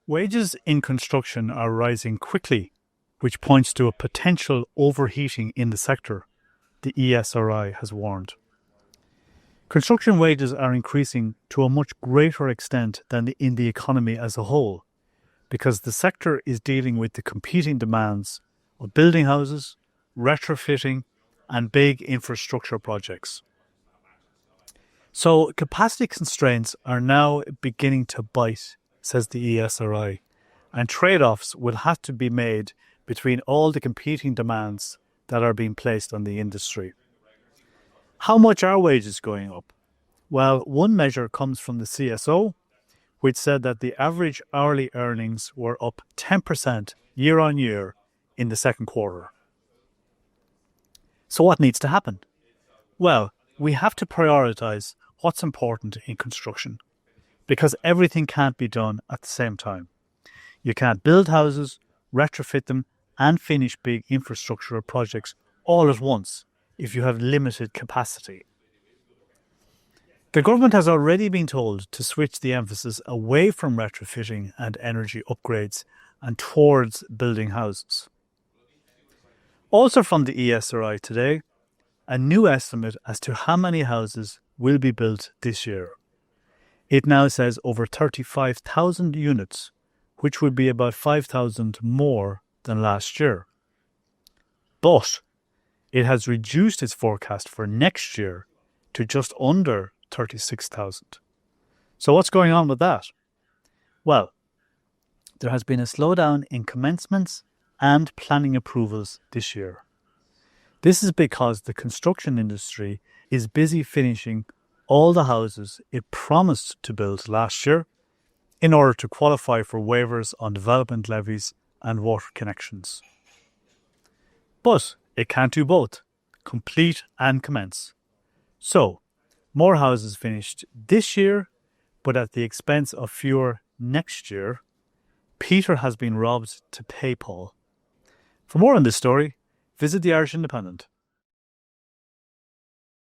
Wages in construction are rising quickly, which points to a potential overheating in the sector, the ESRI has warned. Construction wages are increasing to a much greater extent than in the economy as a whole, because the sector is dealing with the competing demands of building houses, retrofitting, and big infrastructure projects. So capacity constraints are now beginning to bite, says the ESRI, and trade-offs will have to be made between all the competing demands that are being placed on the industry. How much are wages going up? Well, one measure comes from the CSO, which said that the average hourly earnings were up 10% year on year in the second quarter. So what needs to happen? Well, we have to prioritise what's important in construction, because everything can't be done at the same time. You can't build houses, retrofit them, and finish big infrastructure projects all at once if you have limited capacity. The government has already been told to switch the emphasis away from retrofitting and energy upgrades and towards building houses. Also from the ESRI today, a new estimate as to how many houses will be built this year. It now says over 35,000 units, which would be about 5,000 more than last year. But it has reduced its forecast for next year to just under 36,000. So what's going on with that? Well, there has been a slowdown in commencements and planning approvals this year. This is because the construction industry is busy finishing all the houses it promised to build last year in order to qualify for waivers on development levies and water connections. But it can't do both, complete and commence. So, more houses finished this year, but at the expense of fewer next year. Peter has been robbed to pay Paul. For more on this story, visit the Irish Independent.